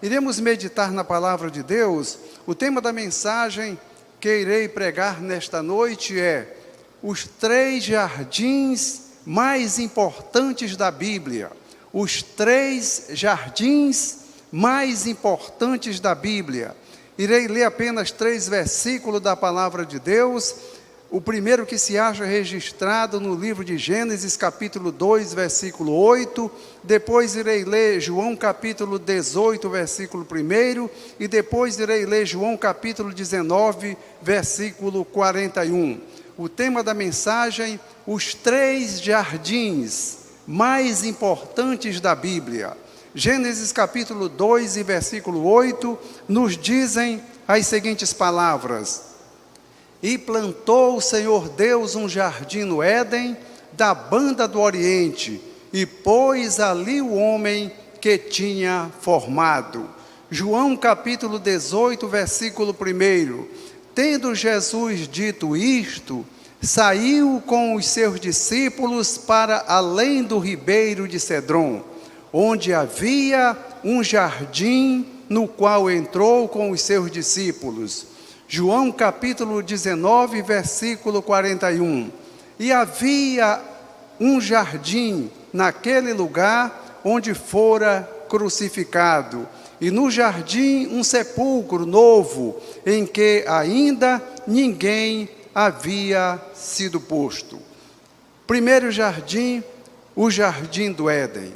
Iremos meditar na palavra de Deus. O tema da mensagem que irei pregar nesta noite é os 3 jardins mais importantes da Bíblia. Os 3 jardins mais importantes da Bíblia. Irei ler apenas 3 versículos da palavra de Deus. O primeiro que se acha registrado no livro de Gênesis, capítulo 2, versículo 8. Depois irei ler João, capítulo 18, versículo 1. E depois irei ler João, capítulo 19, versículo 41. O tema da mensagem, os 3 jardins mais importantes da Bíblia. Gênesis, capítulo 2 e versículo 8, nos dizem as seguintes palavras: E plantou o Senhor Deus um jardim no Éden, da banda do Oriente, e pôs ali o homem que tinha formado. João capítulo 18, versículo 1. Tendo Jesus dito isto, saiu com os seus discípulos para além do ribeiro de Cedrom, onde havia um jardim, no qual entrou com os seus discípulos. João capítulo 19, versículo 41. E havia um jardim naquele lugar onde fora crucificado, e no jardim um sepulcro novo, em que ainda ninguém havia sido posto. Primeiro jardim, o jardim do Éden.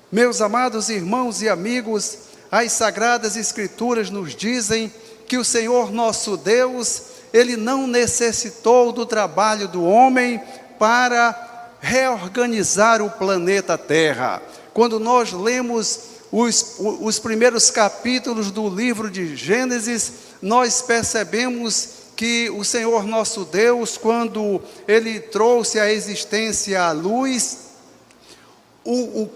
Meus amados irmãos e amigos, as Sagradas Escrituras nos dizem que o Senhor nosso Deus, Ele não necessitou do trabalho do homem para reorganizar o planeta Terra. Quando nós lemos os primeiros capítulos do livro de Gênesis, nós percebemos que o Senhor nosso Deus, quando Ele trouxe à existência a luz, o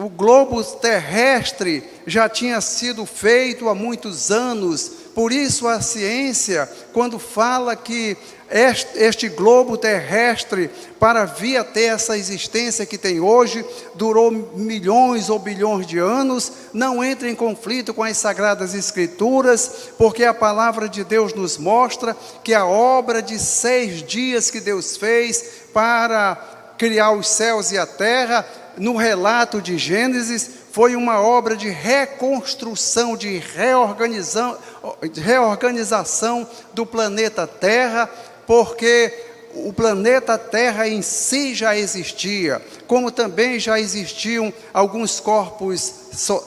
globo terrestre já tinha sido feito há muitos anos. Por isso a ciência, quando fala que este globo terrestre, para vir a ter essa existência que tem hoje, durou milhões ou bilhões de anos, não entra em conflito com as Sagradas Escrituras, porque a palavra de Deus nos mostra que a obra de 6 dias que Deus fez para criar os céus e a terra, no relato de Gênesis, foi uma obra de reconstrução, de reorganização do planeta Terra, porque o planeta Terra em si já existia, como também já existiam alguns corpos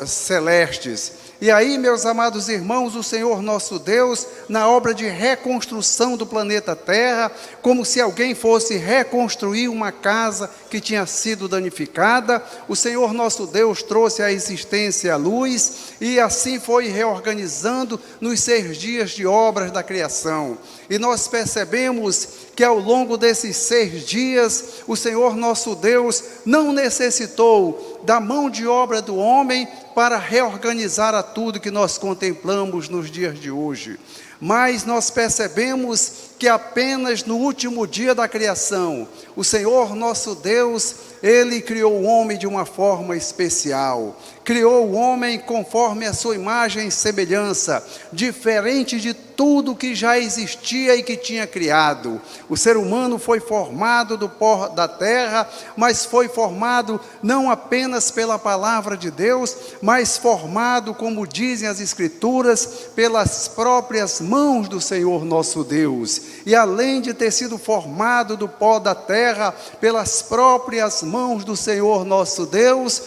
celestes. E aí, meus amados irmãos, o Senhor nosso Deus, na obra de reconstrução do planeta Terra, como se alguém fosse reconstruir uma casa que tinha sido danificada, o Senhor nosso Deus trouxe à existência a luz, e assim foi reorganizando nos 6 dias de obras da criação. E nós percebemos que ao longo desses 6 dias, o Senhor nosso Deus não necessitou da mão de obra do homem para reorganizar a tudo que nós contemplamos nos dias de hoje. Mas nós percebemos que apenas no último dia da criação, o Senhor nosso Deus, Ele criou o homem de uma forma especial. Criou o homem conforme a sua imagem e semelhança, diferente de tudo que já existia e que tinha criado. O ser humano foi formado do pó da terra, mas foi formado não apenas pela palavra de Deus, mas formado, como dizem as Escrituras, pelas próprias mãos do Senhor nosso Deus. E além de ter sido formado do pó da terra, pelas próprias mãos do Senhor nosso Deus,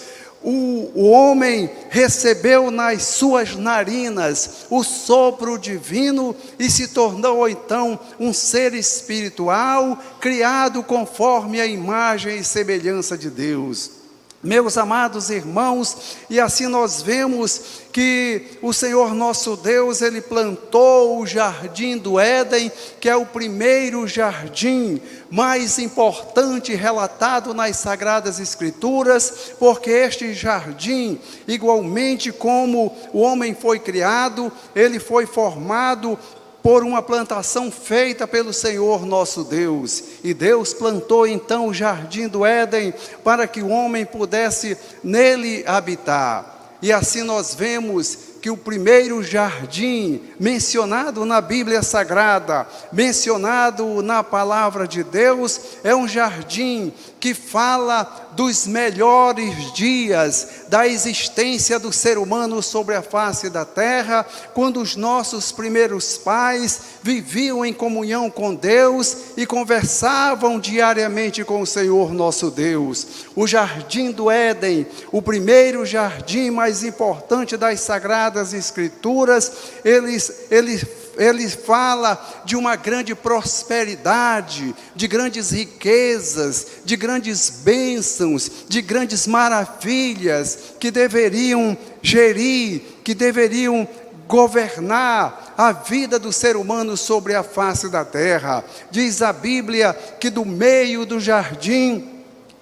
o homem recebeu nas suas narinas o sopro divino e se tornou então um ser espiritual, criado conforme a imagem e semelhança de Deus. Meus amados irmãos, e assim nós vemos que o Senhor nosso Deus, Ele plantou o jardim do Éden, que é o primeiro jardim mais importante relatado nas Sagradas Escrituras, porque este jardim, igualmente como o homem foi criado, ele foi formado por uma plantação feita pelo Senhor nosso Deus. E Deus plantou então o jardim do Éden para que o homem pudesse nele habitar. E assim nós vemos que o primeiro jardim mencionado na Bíblia Sagrada, mencionado na palavra de Deus, é um jardim que fala dos melhores dias da existência do ser humano sobre a face da terra, quando os nossos primeiros pais viviam em comunhão com Deus e conversavam diariamente com o Senhor nosso Deus. O jardim do Éden, o primeiro jardim mais importante das Sagradas Escrituras, ele fala de uma grande prosperidade, de grandes riquezas, de grandes bênçãos, de grandes maravilhas que deveriam gerir, que deveriam governar a vida do ser humano sobre a face da terra. Diz a Bíblia que do meio do jardim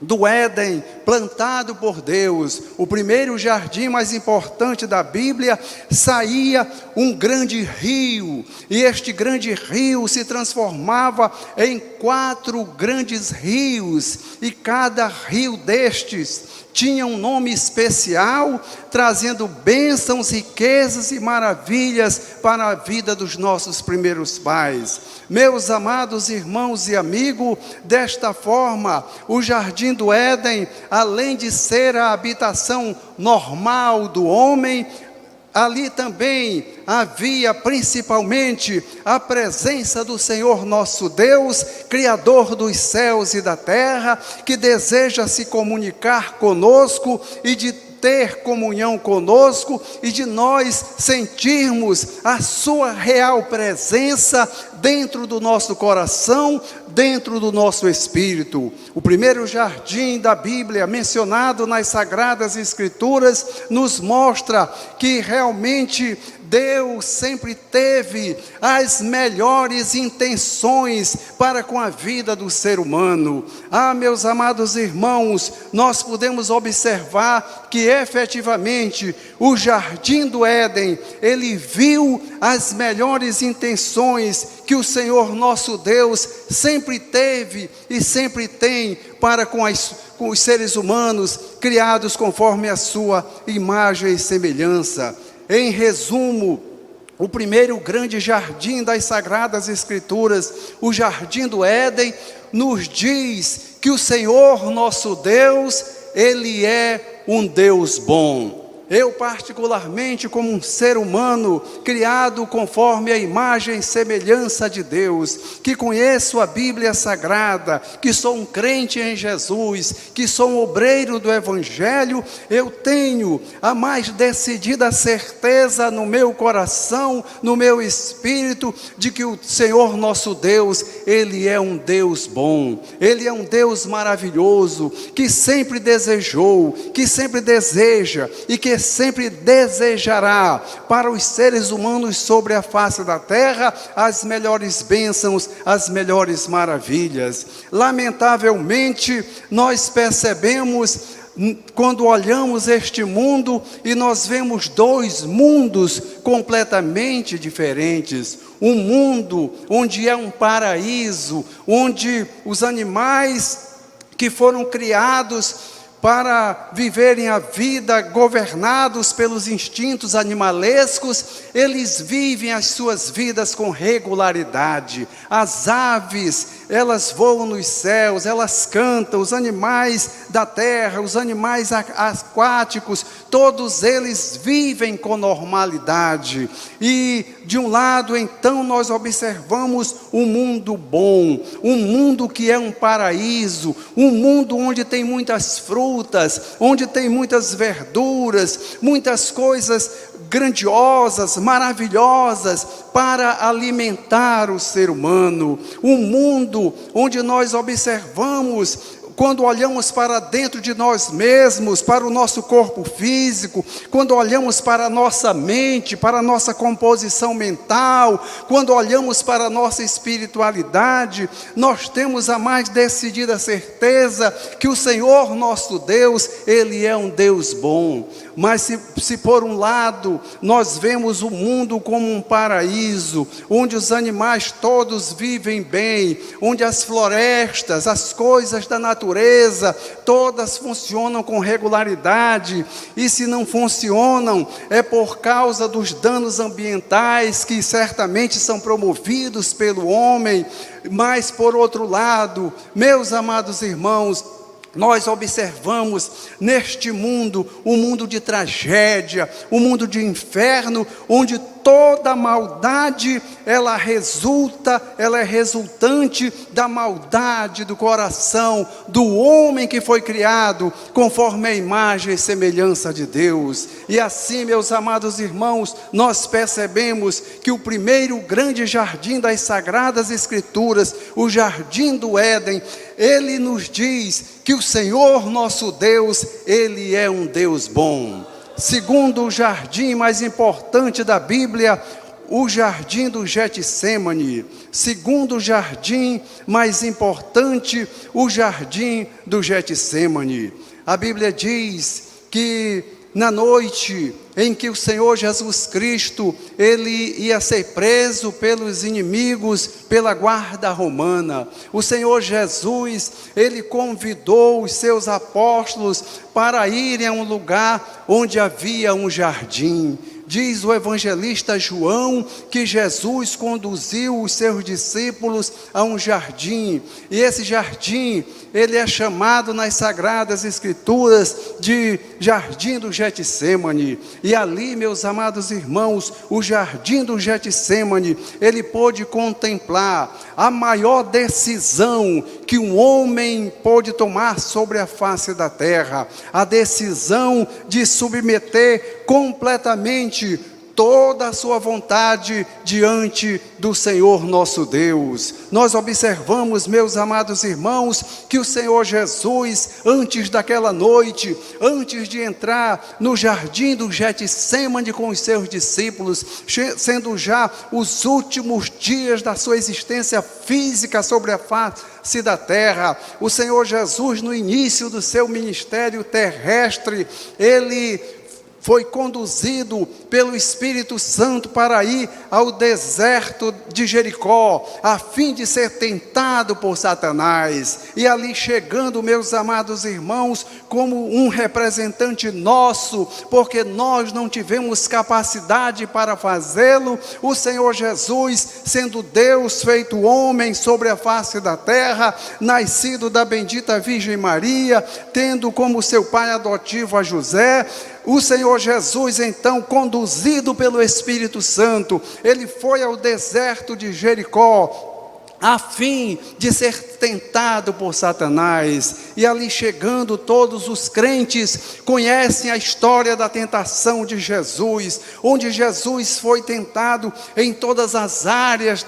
do Éden, plantado por Deus, o primeiro jardim mais importante da Bíblia, saía um grande rio, e este grande rio se transformava em 4 grandes rios, e cada rio destes tinha um nome especial, trazendo bênçãos, riquezas e maravilhas para a vida dos nossos primeiros pais. Meus amados irmãos e amigos, desta forma, o jardim do Éden, além de ser a habitação normal do homem, ali também havia principalmente a presença do Senhor nosso Deus, Criador dos céus e da terra, que deseja se comunicar conosco e de ter comunhão conosco e de nós sentirmos a sua real presença dentro do nosso coração, dentro do nosso espírito. O primeiro jardim da Bíblia mencionado nas Sagradas Escrituras nos mostra que realmente Deus sempre teve as melhores intenções para com a vida do ser humano. Meus amados irmãos, nós podemos observar que efetivamente o jardim do Éden, ele viu as melhores intenções que o Senhor nosso Deus sempre teve e sempre tem para com os seres humanos criados conforme a sua imagem e semelhança. Em resumo, o primeiro grande jardim das Sagradas Escrituras, o jardim do Éden, nos diz que o Senhor nosso Deus, Ele é um Deus bom. Eu particularmente, como um ser humano, criado conforme a imagem e semelhança de Deus, que conheço a Bíblia Sagrada, que sou um crente em Jesus, que sou um obreiro do Evangelho, eu tenho a mais decidida certeza no meu coração, no meu espírito, de que o Senhor nosso Deus, Ele é um Deus bom, Ele é um Deus maravilhoso, que sempre desejou, que sempre deseja e que sempre desejará para os seres humanos sobre a face da terra as melhores bênçãos, as melhores maravilhas. Lamentavelmente, nós percebemos, quando olhamos este mundo, e nós vemos 2 mundos completamente diferentes. Um mundo onde é um paraíso, onde os animais que foram criados para viverem a vida governados pelos instintos animalescos, eles vivem as suas vidas com regularidade. As aves, elas voam nos céus, elas cantam, os animais da terra, os animais aquáticos, todos eles vivem com normalidade. E de um lado, então, nós observamos um mundo bom, um mundo que é um paraíso, um mundo onde tem muitas frutas, onde tem muitas verduras, muitas coisas grandiosas, maravilhosas para alimentar o ser humano. Um mundo onde nós observamos, quando olhamos para dentro de nós mesmos, para o nosso corpo físico, quando olhamos para a nossa mente, para a nossa composição mental, quando olhamos para a nossa espiritualidade, nós temos a mais decidida certeza que o Senhor nosso Deus, Ele é um Deus bom. Mas se por um lado nós vemos o mundo como um paraíso, onde os animais todos vivem bem, onde as florestas, as coisas da natureza natureza, todas funcionam com regularidade, e se não funcionam, é por causa dos danos ambientais que certamente são promovidos pelo homem. Mas, por outro lado, meus amados irmãos, nós observamos neste mundo, um mundo de tragédia, um mundo de inferno, onde toda maldade, ela é resultante da maldade do coração do homem que foi criado conforme a imagem e semelhança de Deus. E assim, meus amados irmãos, nós percebemos que o primeiro grande jardim das Sagradas Escrituras, o jardim do Éden, ele nos diz que o Senhor nosso Deus, ele é um Deus bom. Segundo o jardim mais importante da Bíblia, o jardim do Getsêmani. Segundo o jardim mais importante, o jardim do Getsêmani. A Bíblia diz que na noite em que o Senhor Jesus Cristo, ele ia ser preso pelos inimigos, pela guarda romana, o Senhor Jesus, ele convidou os seus apóstolos para irem a um lugar onde havia um jardim. Diz o evangelista João que Jesus conduziu os seus discípulos a um jardim, e esse jardim, ele é chamado nas Sagradas Escrituras de Jardim do Getsêmani. E ali, meus amados irmãos, o Jardim do Getsêmani, ele pôde contemplar a maior decisão que um homem pôde tomar sobre a face da terra, a decisão de submeter completamente toda a sua vontade diante do Senhor nosso Deus. Nós observamos, meus amados irmãos, que o Senhor Jesus, antes daquela noite, antes de entrar no jardim do Getsêmani com os seus discípulos, sendo já os últimos dias da sua existência física sobre a face da terra, o Senhor Jesus, no início do seu ministério terrestre, ele foi conduzido pelo Espírito Santo para ir ao deserto de Jericó, a fim de ser tentado por Satanás. E ali chegando, meus amados irmãos, como um representante nosso, porque nós não tivemos capacidade para fazê-lo, o Senhor Jesus, sendo Deus feito homem sobre a face da terra, nascido da bendita Virgem Maria, tendo como seu pai adotivo a José, o Senhor Jesus, então, conduzido pelo Espírito Santo, ele foi ao deserto de Jericó, a fim de ser tentado por Satanás. E ali chegando, todos os crentes conhecem a história da tentação de Jesus, onde Jesus foi tentado em todas as áreas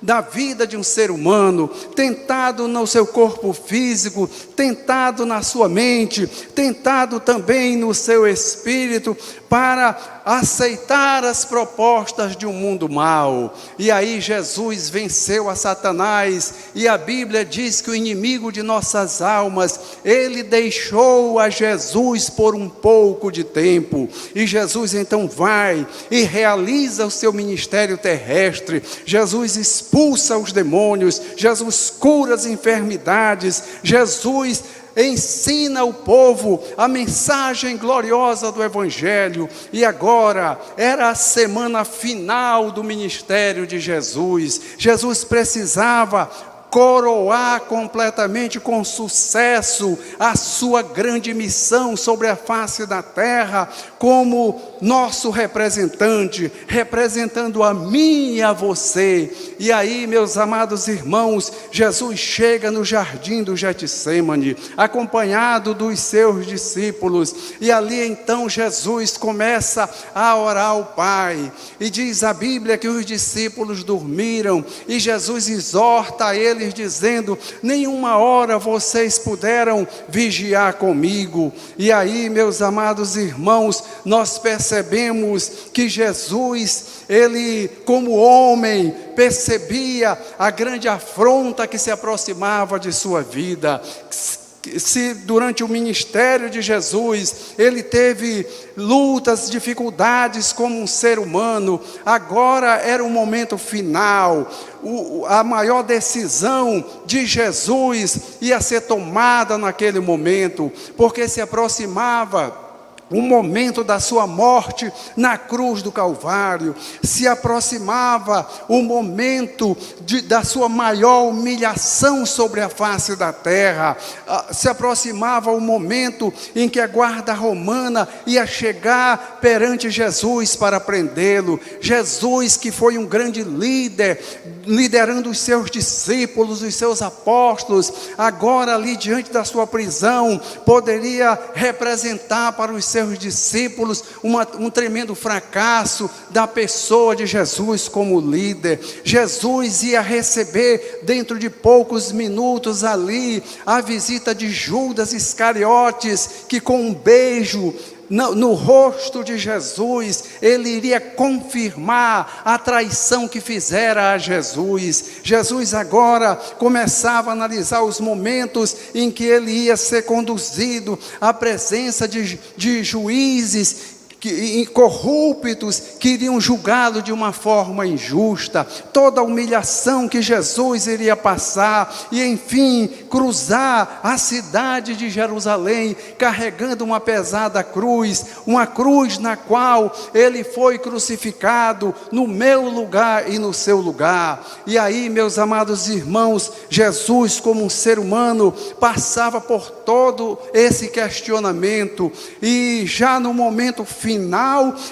da vida de um ser humano, tentado no seu corpo físico, tentado na sua mente, tentado também no seu espírito, para aceitar as propostas de um mundo mau. E aí Jesus venceu a Satanás, e a Bíblia diz que o inimigo de nossas almas, ele deixou a Jesus por um pouco de tempo, e Jesus então vai e realiza o seu ministério terrestre. Jesus expulsa os demônios, Jesus cura as enfermidades, Jesus ensina o povo a mensagem gloriosa do Evangelho. E agora era a semana final do ministério de Jesus. Jesus precisava coroar completamente com sucesso a sua grande missão sobre a face da terra, como nosso representante, representando a mim e a você. E aí, meus amados irmãos, Jesus chega no jardim do Getsêmani, acompanhado dos seus discípulos, e ali então Jesus começa a orar ao Pai, e diz a Bíblia que os discípulos dormiram, e Jesus exorta a eles dizendo: nenhuma hora vocês puderam vigiar comigo. E aí, meus amados irmãos, nós percebemos que Jesus, ele como homem, percebia a grande afronta que se aproximava de sua vida. se durante o ministério de Jesus ele teve lutas, dificuldades como um ser humano, agora era o momento final. A maior decisão de Jesus ia ser tomada naquele momento, porque se aproximava o momento da sua morte na cruz do Calvário, se aproximava o momento da sua maior humilhação sobre a face da terra, se aproximava o momento em que a guarda romana ia chegar perante Jesus para prendê-lo. Jesus, que foi um grande líder, liderando os seus discípulos, os seus apóstolos, agora ali diante da sua prisão, poderia representar para os seus discípulos um tremendo fracasso da pessoa de Jesus como líder. Jesus ia receber dentro de poucos minutos ali a visita de Judas Iscariotes, que com um beijo no rosto de Jesus, ele iria confirmar a traição que fizera a Jesus. Jesus agora começava a analisar os momentos em que ele ia ser conduzido à presença de juízes corruptos que iriam julgá-lo de uma forma injusta, toda a humilhação que Jesus iria passar, e enfim, cruzar a cidade de Jerusalém, carregando uma pesada cruz, uma cruz na qual ele foi crucificado no meu lugar e no seu lugar. E aí, meus amados irmãos, Jesus, como um ser humano, passava por todo esse questionamento, e já no momento final,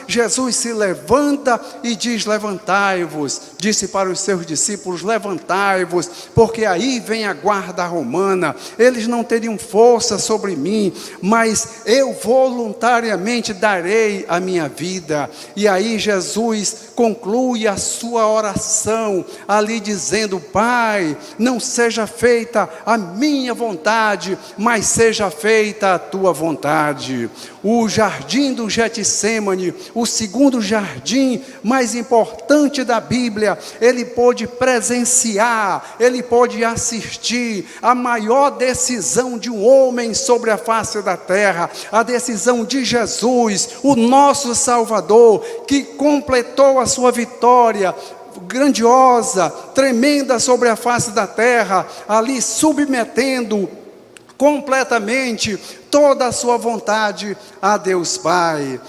Jesus se levanta e diz: levantai-vos, disse para os seus discípulos: levantai-vos, porque aí vem a guarda romana, eles não teriam força sobre mim, mas eu voluntariamente darei a minha vida. E aí Jesus conclui a sua oração, ali dizendo: Pai, não seja feita a minha vontade, mas seja feita a tua vontade. O jardim do Getsemane, o segundo jardim mais importante da Bíblia, ele pôde presenciar, ele pôde assistir a maior decisão de um homem sobre a face da terra, a decisão de Jesus, o nosso Salvador, que completou a sua vitória grandiosa, tremenda sobre a face da terra, ali submetendo completamente toda a sua vontade a Deus Pai.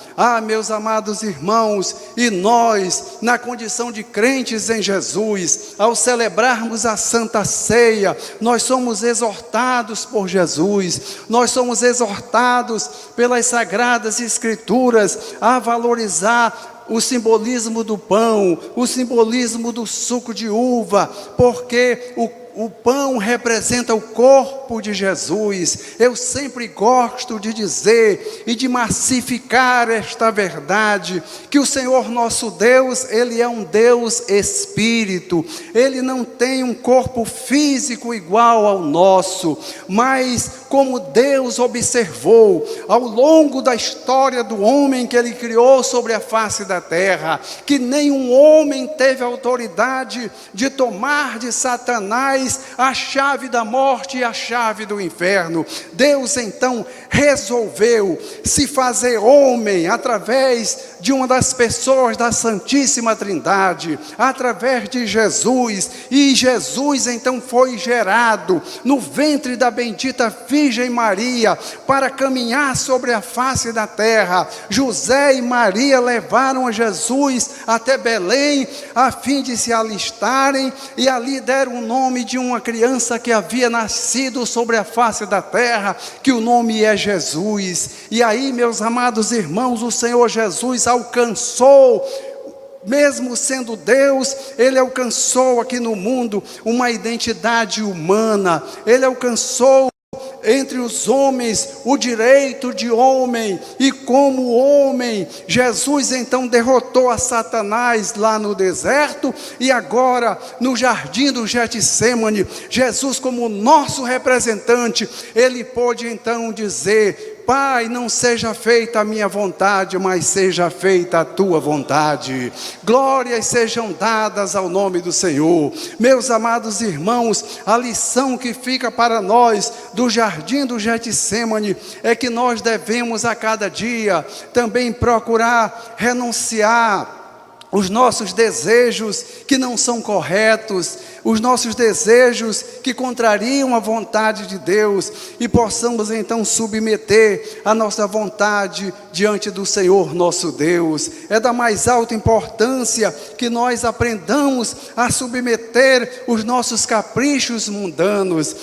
Meus amados irmãos, e nós, na condição de crentes em Jesus, ao celebrarmos a Santa Ceia, nós somos exortados por Jesus, nós somos exortados pelas Sagradas Escrituras a valorizar o simbolismo do pão, o simbolismo do suco de uva, porque o pão representa o corpo de Jesus. Eu sempre gosto de dizer e de massificar esta verdade, que o Senhor nosso Deus, Ele é um Deus Espírito. Ele não tem um corpo físico igual ao nosso, mas como Deus observou ao longo da história do homem que Ele criou sobre a face da terra, que nenhum homem teve autoridade de tomar de Satanás a chave da morte e a chave do inferno. Deus então resolveu se fazer homem através de uma das pessoas da Santíssima Trindade, através de Jesus, e Jesus então foi gerado no ventre da bendita Virgem Maria para caminhar sobre a face da terra. José e Maria levaram a Jesus até Belém a fim de se alistarem, e ali deram o nome de uma criança que havia nascido sobre a face da terra, que o nome é Jesus. E aí, meus amados irmãos, o Senhor Jesus alcançou, mesmo sendo Deus, Ele alcançou aqui no mundo uma identidade humana. Ele alcançou entre os homens o direito de homem, e como homem, Jesus então derrotou a Satanás lá no deserto, e agora no jardim do Getsemane, Jesus, como nosso representante, Ele pôde então dizer: Pai, não seja feita a minha vontade, mas seja feita a tua vontade. Glórias sejam dadas ao nome do Senhor. Meus amados irmãos, a lição que fica para nós do jardim do Getsêmani é que nós devemos a cada dia também procurar renunciar os nossos desejos que não são corretos, os nossos desejos que contrariam a vontade de Deus, e possamos então submeter a nossa vontade diante do Senhor nosso Deus. É da mais alta importância que nós aprendamos a submeter os nossos caprichos mundanos,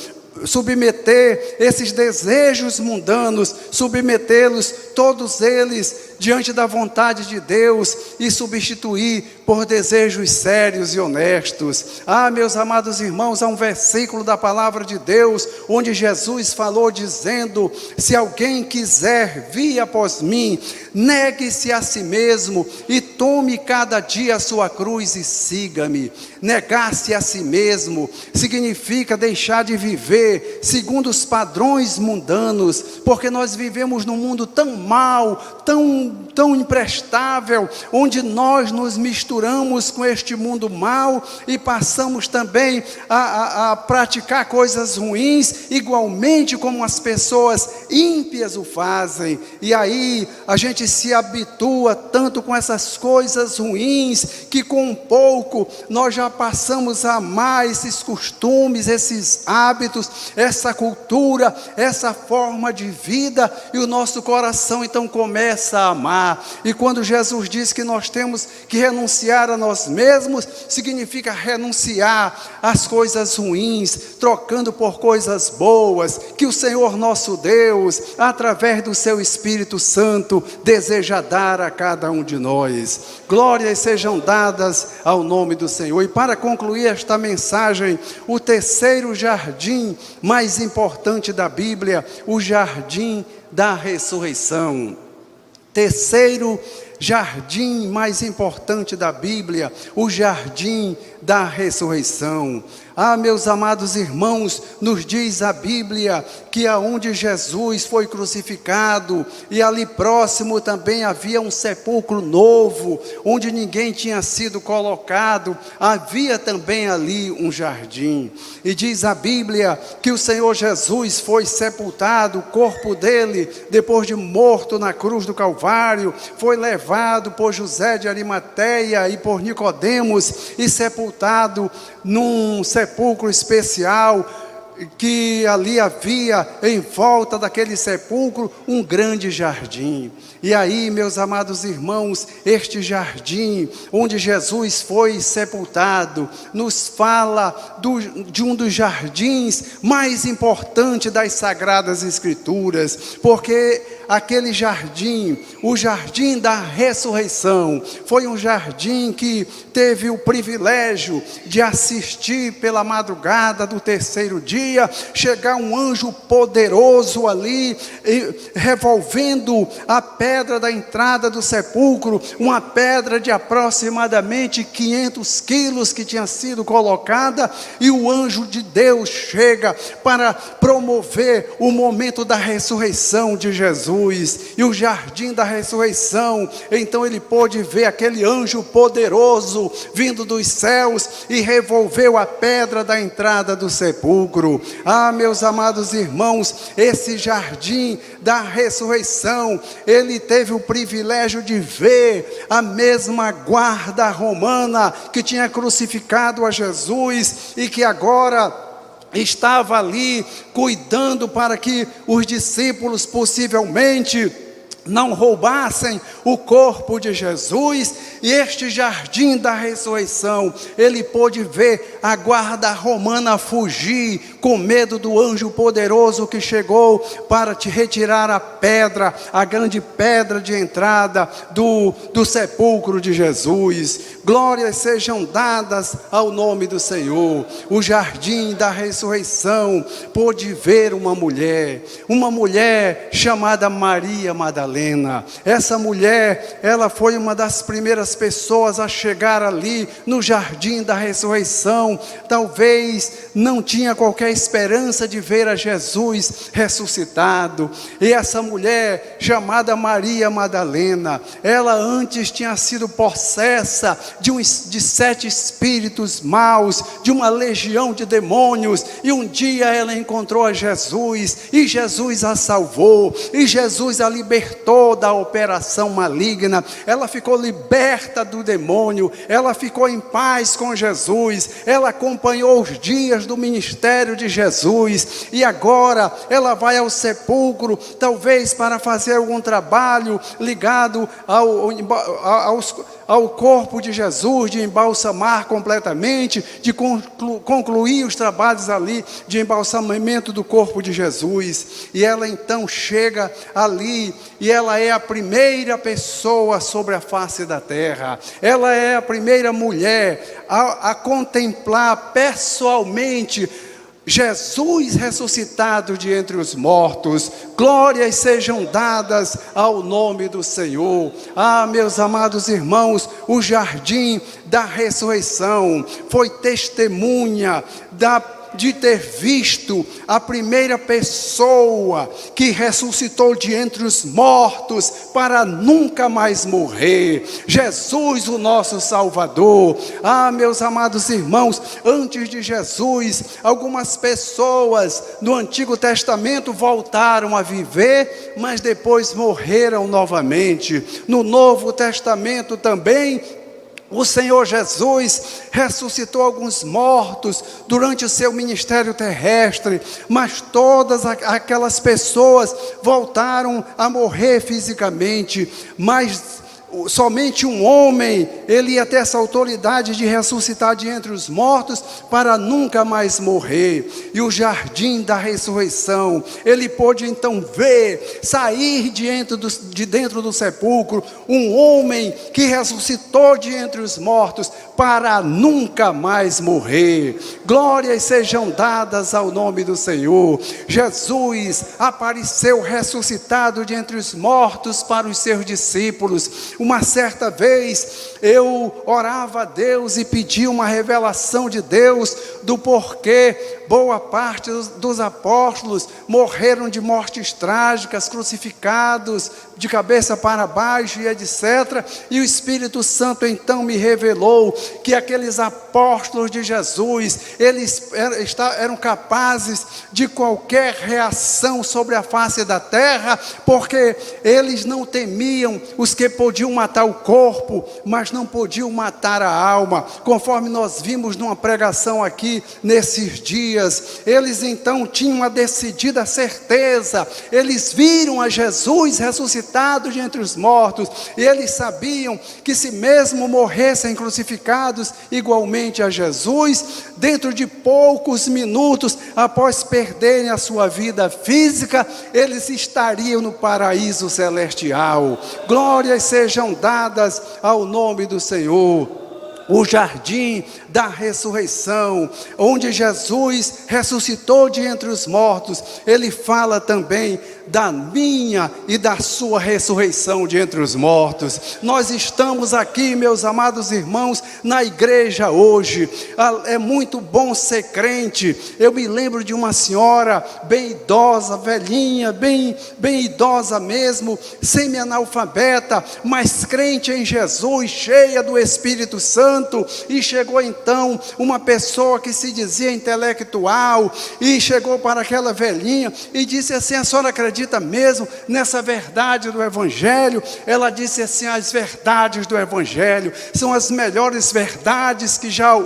submeter esses desejos mundanos, submetê-los, todos eles, diante da vontade de Deus, e substituir por desejos sérios e honestos. Meus amados irmãos, há um versículo da palavra de Deus, onde Jesus falou dizendo: se alguém quiser vir após mim, negue-se a si mesmo, e tome cada dia a sua cruz e siga-me. Negar-se a si mesmo significa deixar de viver segundo os padrões mundanos, porque nós vivemos num mundo tão mau, tão imprestável, onde nós nos misturamos com este mundo mau e passamos também a praticar coisas ruins, igualmente como as pessoas ímpias o fazem. E aí a gente se habitua tanto com essas coisas ruins, que com um pouco nós já passamos a amar esses costumes, esses hábitos, essa cultura, essa forma de vida, e o nosso coração então começa a amar. E quando Jesus diz que nós temos que renunciar a nós mesmos, significa renunciar às coisas ruins, trocando por coisas boas, que o Senhor nosso Deus, através do seu Espírito Santo, deseja dar a cada um de nós. Glórias sejam dadas ao nome do Senhor. E para concluir esta mensagem, o terceiro jardim mais importante da Bíblia, o jardim da ressurreição. Terceiro jardim mais importante da Bíblia, o jardim da ressurreição. Meus amados irmãos, nos diz a Bíblia que aonde Jesus foi crucificado, e ali próximo também havia um sepulcro novo, onde ninguém tinha sido colocado, havia também ali um jardim. E diz a Bíblia que o Senhor Jesus foi sepultado, o corpo dele, depois de morto na cruz do Calvário, foi levado por José de Arimateia e por Nicodemos, e sepultado num sepulcro especial, que ali havia em volta daquele sepulcro um grande jardim. E aí, meus amados irmãos, este jardim onde Jesus foi sepultado, nos fala de um dos jardins mais importantes das Sagradas Escrituras, porque aquele jardim, o jardim da ressurreição, foi um jardim que teve o privilégio de assistir pela madrugada do terceiro dia, chegar um anjo poderoso ali, revolvendo a pedra da entrada do sepulcro, uma pedra de aproximadamente 500 quilos que tinha sido colocada, e o anjo de Deus chega para promover o momento da ressurreição de Jesus. E o jardim da ressurreição, então ele pôde ver aquele anjo poderoso vindo dos céus e revolveu a pedra da entrada do sepulcro. Meus amados irmãos, esse jardim da ressurreição, ele teve o privilégio de ver a mesma guarda romana que tinha crucificado a Jesus e que agora estava ali cuidando para que os discípulos possivelmente não roubassem o corpo de Jesus. E este jardim da ressurreição, ele pôde ver a guarda romana fugir com medo do anjo poderoso que chegou para te retirar a pedra, a grande pedra de entrada do sepulcro de Jesus. Glórias sejam dadas ao nome do Senhor. O jardim da ressurreição pôde ver uma mulher chamada Maria Madalena. Essa mulher, ela foi uma das primeiras pessoas a chegar ali no jardim da ressurreição. Talvez não tinha qualquer a esperança de ver a Jesus ressuscitado. E essa mulher chamada Maria Madalena, ela antes tinha sido possessa de 7 espíritos maus, de uma legião de demônios, e um dia ela encontrou a Jesus, e Jesus a salvou, e Jesus a libertou da operação maligna. Ela ficou liberta do demônio, ela ficou em paz com Jesus, ela acompanhou os dias do ministério de Jesus, e agora ela vai ao sepulcro, talvez para fazer algum trabalho ligado ao corpo de Jesus, de embalsamar completamente, de concluir os trabalhos ali de embalsamamento do corpo de Jesus. E ela então chega ali, e ela é a primeira pessoa sobre a face da terra, ela é a primeira mulher a contemplar pessoalmente Jesus ressuscitado de entre os mortos. Glórias sejam dadas ao nome do Senhor. Meus amados irmãos, o jardim da ressurreição foi testemunha de ter visto a primeira pessoa que ressuscitou de entre os mortos para nunca mais morrer, Jesus, o nosso Salvador. Meus amados irmãos, antes de Jesus, algumas pessoas no Antigo Testamento voltaram a viver, mas depois morreram novamente. No Novo Testamento também, o Senhor Jesus ressuscitou alguns mortos durante o seu ministério terrestre, mas todas aquelas pessoas voltaram a morrer fisicamente. Mas somente um homem, ele ia ter essa autoridade de ressuscitar de entre os mortos para nunca mais morrer. E o jardim da ressurreição, ele pôde então ver, sair de dentro do sepulcro, um homem que ressuscitou de entre os mortos para nunca mais morrer. Glórias sejam dadas ao nome do Senhor. Jesus apareceu ressuscitado de entre os mortos para os seus discípulos. Uma certa vez eu orava a Deus e pedi uma revelação de Deus do porquê boa parte dos apóstolos morreram de mortes trágicas, crucificados, de cabeça para baixo e etc. E o Espírito Santo então me revelou que aqueles apóstolos de Jesus, eles eram capazes de qualquer reação sobre a face da terra, porque eles não temiam os que podiam matar o corpo, mas não podiam matar a alma, conforme nós vimos numa pregação aqui nesses dias. Eles então tinham a decidida certeza, eles viram a Jesus ressuscitado de entre os mortos, e eles sabiam que se mesmo morressem crucificados igualmente a Jesus, dentro de poucos minutos, após perderem a sua vida física, eles estariam no paraíso celestial. Glórias sejam dadas ao nome do Senhor. O jardim da ressurreição, onde Jesus ressuscitou de entre os mortos, ele fala também da minha e da sua ressurreição de entre os mortos. Nós estamos aqui, meus amados irmãos, na igreja hoje. É muito bom ser crente. Eu me lembro de uma senhora bem idosa, velhinha, bem idosa mesmo, semi-analfabeta, mas crente em Jesus, cheia do Espírito Santo. E chegou então uma pessoa que se dizia intelectual, e chegou para aquela velhinha e disse assim: a senhora acredita mesmo nessa verdade do Evangelho? Ela disse assim: as verdades do Evangelho são as melhores verdades que já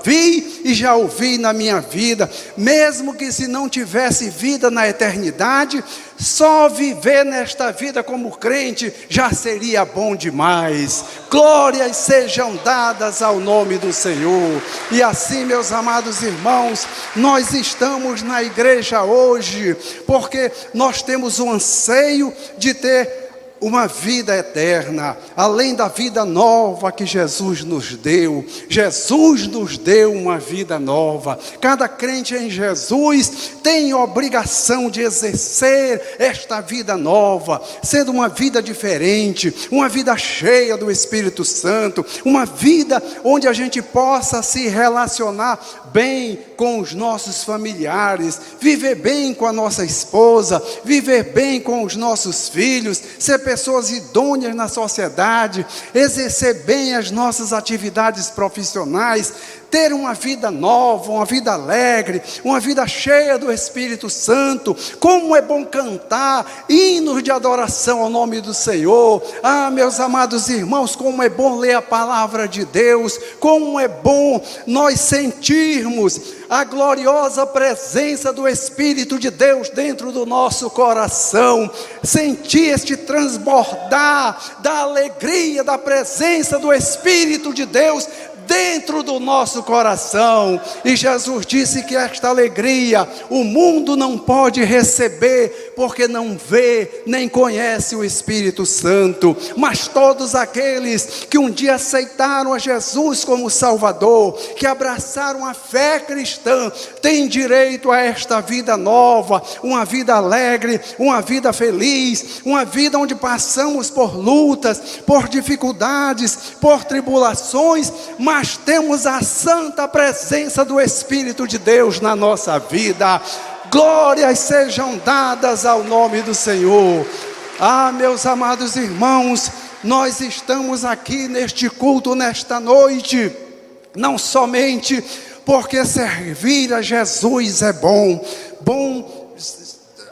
vi e já ouvi na minha vida. Mesmo que se não tivesse vida na eternidade, só viver nesta vida como crente já seria bom demais. Glórias sejam dadas ao nome do Senhor. E assim, meus amados irmãos, nós estamos na igreja hoje porque nós temos um anseio de ter uma vida eterna, além da vida nova que Jesus nos deu. Jesus nos deu uma vida nova. Cada crente em Jesus tem obrigação de exercer esta vida nova, sendo uma vida diferente, uma vida cheia do Espírito Santo, uma vida onde a gente possa se relacionar bem com os nossos familiares, viver bem com a nossa esposa, viver bem com os nossos filhos, ser pessoas idôneas na sociedade, exercer bem as nossas atividades profissionais, ter uma vida nova, uma vida alegre, uma vida cheia do Espírito Santo. Como é bom cantar hinos de adoração ao nome do Senhor. Ah, meus amados irmãos, como é bom ler a palavra de Deus, como é bom nós sentirmos a gloriosa presença do Espírito de Deus dentro do nosso coração, sentir este transbordar da alegria, da presença do Espírito de Deus dentro do nosso coração. E Jesus disse que esta alegria o mundo não pode receber, porque não vê nem conhece o Espírito Santo, mas todos aqueles que um dia aceitaram a Jesus como Salvador, que abraçaram a fé cristã, têm direito a esta vida nova, uma vida alegre, uma vida feliz, uma vida onde passamos por lutas, por dificuldades, por tribulações, mas temos a santa presença do Espírito de Deus na nossa vida. Glórias sejam dadas ao nome do Senhor. Ah, meus amados irmãos, nós estamos aqui neste culto, nesta noite, não somente porque servir a Jesus é bom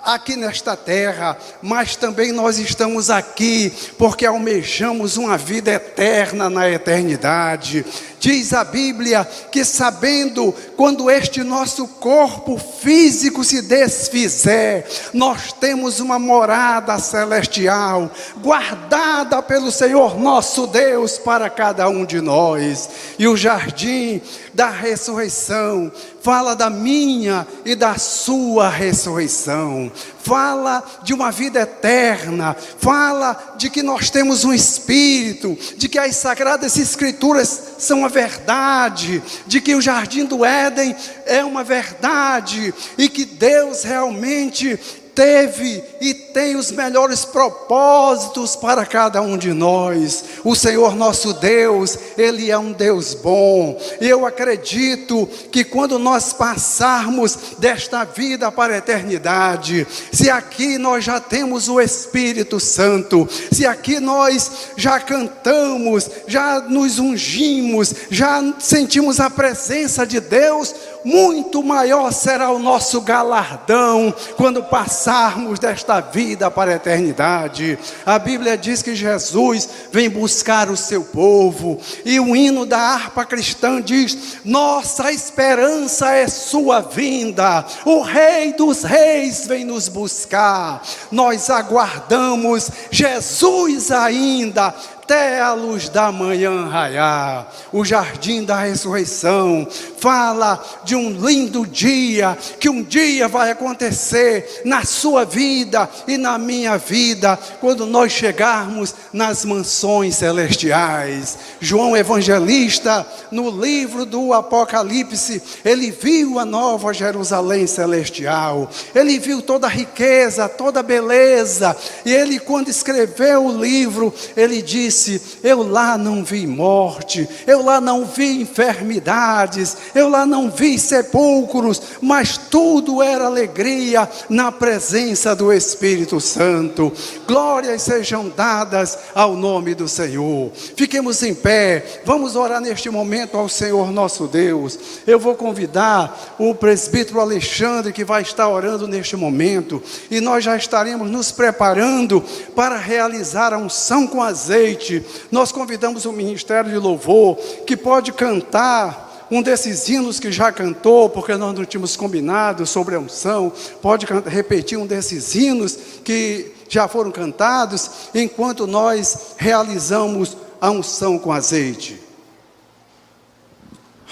aqui nesta terra, mas também nós estamos aqui porque almejamos uma vida eterna na eternidade. Diz a Bíblia que, sabendo quando este nosso corpo físico se desfizer, nós temos uma morada celestial, guardada pelo Senhor nosso Deus para cada um de nós. E o jardim da ressurreição fala da minha e da sua ressurreição, fala de uma vida eterna, fala de que nós temos um Espírito, de que as Sagradas Escrituras são a verdade, de que o jardim do Éden é uma verdade, e que Deus realmente teve e tem os melhores propósitos para cada um de nós. O Senhor nosso Deus, Ele é um Deus bom. Eu acredito que quando nós passarmos desta vida para a eternidade, se aqui nós já temos o Espírito Santo, se aqui nós já cantamos, já nos ungimos, já sentimos a presença de Deus, muito maior será o nosso galardão quando passarmos desta vida para a eternidade. A Bíblia diz que Jesus vem buscar o seu povo, e o hino da harpa cristã diz: nossa esperança é sua vinda, o Rei dos Reis vem nos buscar. Nós aguardamos Jesus ainda até a luz da manhã raiar. O jardim da ressurreição fala de um lindo dia, que um dia vai acontecer na sua vida e na minha vida, quando nós chegarmos nas mansões celestiais. João Evangelista, no livro do Apocalipse, ele viu a nova Jerusalém celestial, ele viu toda a riqueza, toda a beleza, e ele, quando escreveu o livro, ele disse: eu lá não vi morte, eu lá não vi enfermidades, eu lá não vi sepulcros, mas tudo era alegria na presença do Espírito Santo. Glórias sejam dadas ao nome do Senhor. Fiquemos em pé, vamos orar neste momento ao Senhor nosso Deus. Eu vou convidar o presbítero Alexandre, que vai estar orando neste momento, e nós já estaremos nos preparando para realizar a unção com azeite. Nós convidamos o Ministério de Louvor, que pode cantar um desses hinos que já cantou, porque nós não tínhamos combinado sobre a unção. Pode repetir um desses hinos que já foram cantados, enquanto nós realizamos a unção com azeite.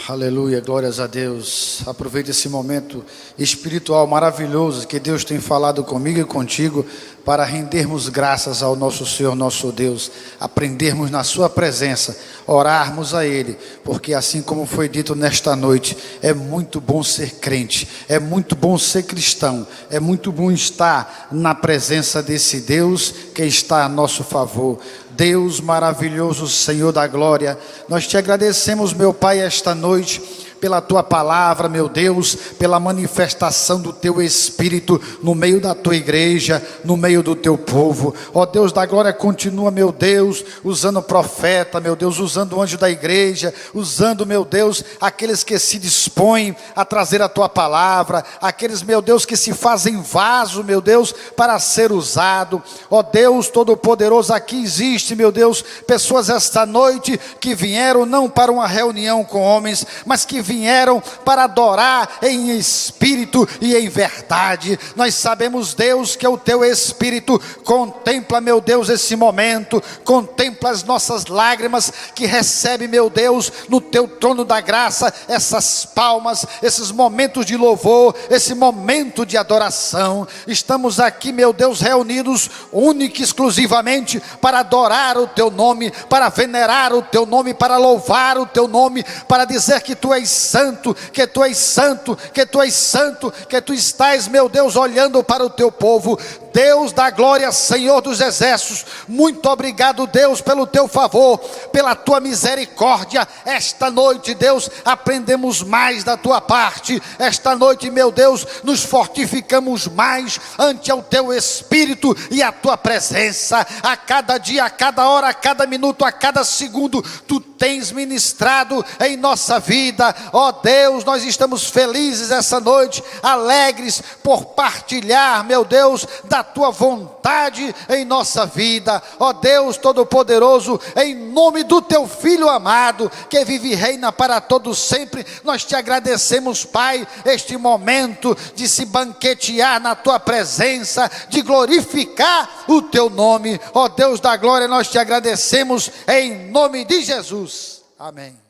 Aleluia, glórias a Deus. Aproveite esse momento espiritual maravilhoso que Deus tem falado comigo e contigo, para rendermos graças ao nosso Senhor, nosso Deus, aprendermos na sua presença, orarmos a Ele, porque assim como foi dito nesta noite, é muito bom ser crente, é muito bom ser cristão, é muito bom estar na presença desse Deus que está a nosso favor. Deus maravilhoso, Senhor da glória, nós te agradecemos, meu Pai, esta noite, pela tua palavra, meu Deus, pela manifestação do teu Espírito no meio da tua igreja, no meio do teu povo. Ó Deus da glória, continua, meu Deus, usando o profeta, meu Deus, usando o anjo da igreja, usando, meu Deus, aqueles que se dispõem a trazer a tua palavra, aqueles, meu Deus, que se fazem vaso, meu Deus, para ser usado. Ó Deus Todo-Poderoso, aqui existe, meu Deus, pessoas esta noite que vieram não para uma reunião com homens, mas que vieram para adorar em espírito e em verdade. Nós sabemos, Deus, que o teu Espírito contempla, meu Deus, esse momento, contempla as nossas lágrimas, que recebe, meu Deus, no teu trono da graça, essas palmas, esses momentos de louvor, esse momento de adoração. Estamos aqui, meu Deus, reunidos única e exclusivamente para adorar o teu nome, para venerar o teu nome, para louvar o teu nome, para dizer que tu és santo, que tu és santo, que tu és santo, que tu estás, meu Deus, olhando para o teu povo. Deus da glória, Senhor dos exércitos, muito obrigado, Deus, pelo teu favor, pela tua misericórdia. Esta noite, Deus, aprendemos mais da tua parte. Esta noite, meu Deus, nos fortificamos mais ante o teu Espírito e a tua presença. A cada dia, a cada hora, a cada minuto, a cada segundo, tu tens ministrado em nossa vida. Ó Deus, nós estamos felizes essa noite, alegres por partilhar, meu Deus, da tua vontade em nossa vida. Ó Deus Todo-Poderoso, em nome do teu Filho amado, que vive e reina para todos sempre, nós te agradecemos, Pai, este momento de se banquetear na tua presença, de glorificar o teu nome. Ó Deus da glória, nós te agradecemos em nome de Jesus. Amém.